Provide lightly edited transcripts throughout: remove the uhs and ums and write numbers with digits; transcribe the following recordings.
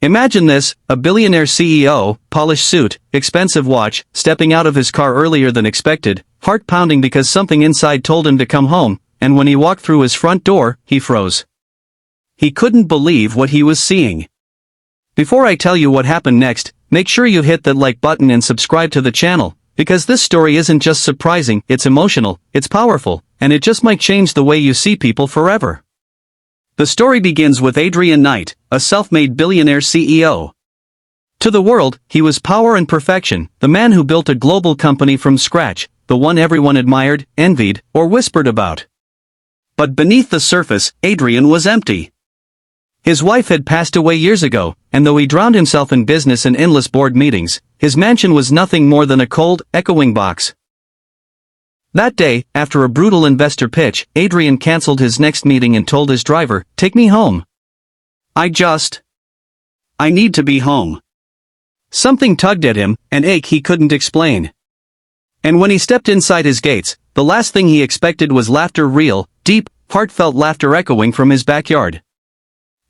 Imagine this, a billionaire CEO, polished suit, expensive watch, stepping out of his car earlier than expected, heart pounding because something inside told him to come home, and when he walked through his front door, he froze. He couldn't believe what he was seeing. Before I tell you what happened next, make sure you hit that like button and subscribe to the channel, because this story isn't just surprising, it's emotional, it's powerful, and it just might change the way you see people forever. The story begins with Adrian Knight, a self-made billionaire CEO. To the world, he was power and perfection, the man who built a global company from scratch, the one everyone admired, envied, or whispered about. But beneath the surface, Adrian was empty. His wife had passed away years ago, and though he drowned himself in business and endless board meetings, his mansion was nothing more than a cold, echoing box. That day, after a brutal investor pitch, Adrian cancelled his next meeting and told his driver, "Take me home. I need to be home." Something tugged at him, an ache he couldn't explain. And when he stepped inside his gates, the last thing he expected was laughter, real, deep, heartfelt laughter echoing from his backyard.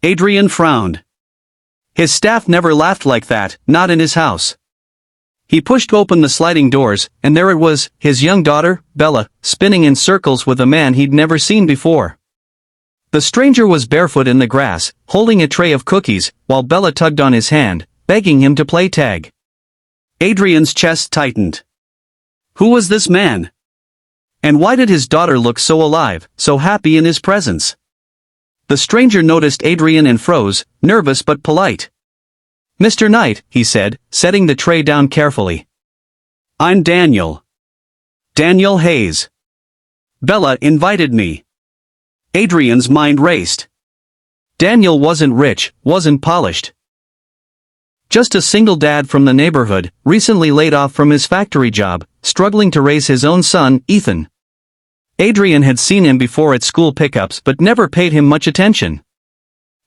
Adrian frowned. His staff never laughed like that, not in his house. He pushed open the sliding doors, and there it was, his young daughter, Bella, spinning in circles with a man he'd never seen before. The stranger was barefoot in the grass, holding a tray of cookies, while Bella tugged on his hand, begging him to play tag. Adrian's chest tightened. Who was this man? And why did his daughter look so alive, so happy in his presence? The stranger noticed Adrian and froze, nervous but polite. "Mr. Knight," he said, setting the tray down carefully. "I'm Daniel. Daniel Hayes. Bella invited me." Adrian's mind raced. Daniel wasn't rich, wasn't polished. Just a single dad from the neighborhood, recently laid off from his factory job, struggling to raise his own son, Ethan. Adrian had seen him before at school pickups but never paid him much attention.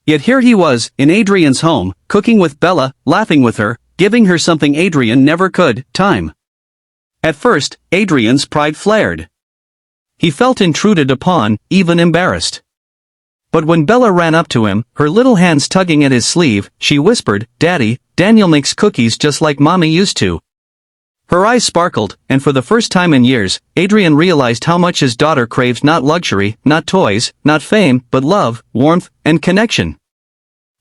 Yet here he was, in Adrian's home, cooking with Bella, laughing with her, giving her something Adrian never could, time. At first, Adrian's pride flared. He felt intruded upon, even embarrassed. But when Bella ran up to him, her little hands tugging at his sleeve, she whispered, "Daddy, Daniel makes cookies just like Mommy used to." Her eyes sparkled, and for the first time in years, Adrian realized how much his daughter craved not luxury, not toys, not fame, but love, warmth, and connection.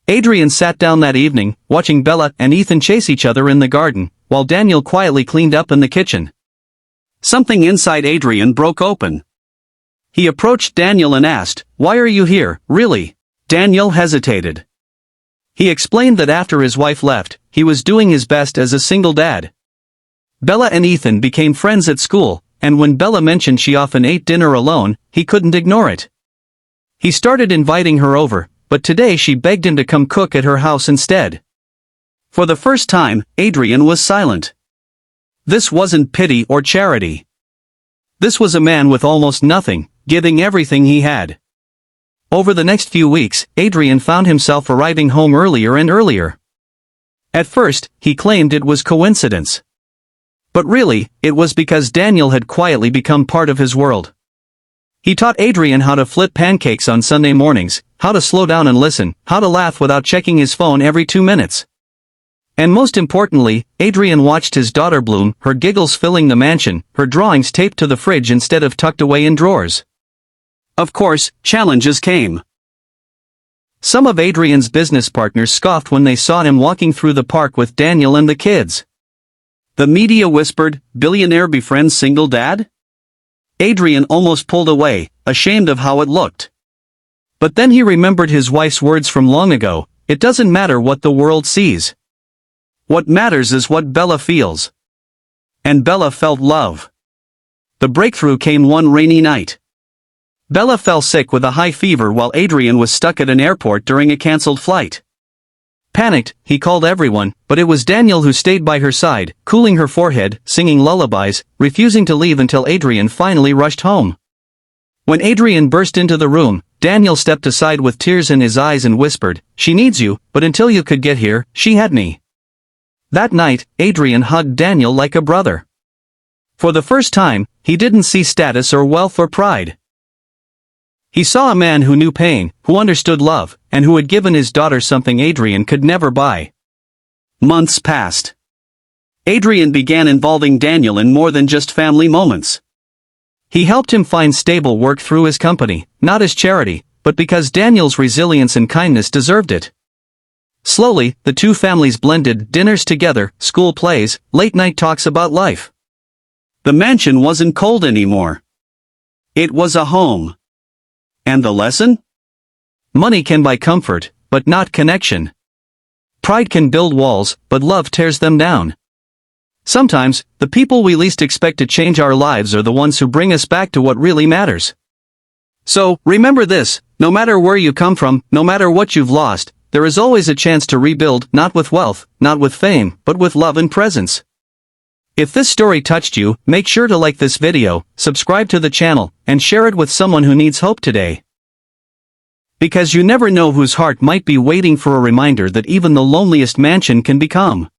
Adrian sat down that evening, watching Bella and Ethan chase each other in the garden, while Daniel quietly cleaned up in the kitchen. Something inside Adrian broke open. He approached Daniel and asked, "Why are you here, really?" Daniel hesitated. He explained that after his wife left, he was doing his best as a single dad. Bella and Ethan became friends at school, and when Bella mentioned she often ate dinner alone, he couldn't ignore it. He started inviting her over, but today she begged him to come cook at her house instead. For the first time, Adrian was silent. This wasn't pity or charity. This was a man with almost nothing, giving everything he had. Over the next few weeks, Adrian found himself arriving home earlier and earlier. At first, he claimed it was coincidence. But really, it was because Daniel had quietly become part of his world. He taught Adrian how to flip pancakes on Sunday mornings, how to slow down and listen, how to laugh without checking his phone every 2 minutes. And most importantly, Adrian watched his daughter bloom, her giggles filling the mansion, her drawings taped to the fridge instead of tucked away in drawers. Of course, challenges came. Some of Adrian's business partners scoffed when they saw him walking through the park with Daniel and the kids. The media whispered, "Billionaire befriends single dad?" Adrian almost pulled away, ashamed of how it looked. But then he remembered his wife's words from long ago, "It doesn't matter what the world sees. What matters is what Bella feels." And Bella felt love. The breakthrough came one rainy night. Bella fell sick with a high fever while Adrian was stuck at an airport during a cancelled flight. Panicked, he called everyone, but it was Daniel who stayed by her side, cooling her forehead, singing lullabies, refusing to leave until Adrian finally rushed home. When Adrian burst into the room, Daniel stepped aside with tears in his eyes and whispered, "She needs you, but until you could get here, she had me." That night, Adrian hugged Daniel like a brother. For the first time, he didn't see status or wealth or pride. He saw a man who knew pain, who understood love, and who had given his daughter something Adrian could never buy. Months passed. Adrian began involving Daniel in more than just family moments. He helped him find stable work through his company, not as charity, but because Daniel's resilience and kindness deserved it. Slowly, the two families blended, dinners together, school plays, late-night talks about life. The mansion wasn't cold anymore. It was a home. And the lesson? Money can buy comfort, but not connection. Pride can build walls, but love tears them down. Sometimes, the people we least expect to change our lives are the ones who bring us back to what really matters. So, remember this, no matter where you come from, no matter what you've lost, there is always a chance to rebuild, not with wealth, not with fame, but with love and presence. If this story touched you, make sure to like this video, subscribe to the channel, and share it with someone who needs hope today. Because you never know whose heart might be waiting for a reminder that even the loneliest mansion can be calm.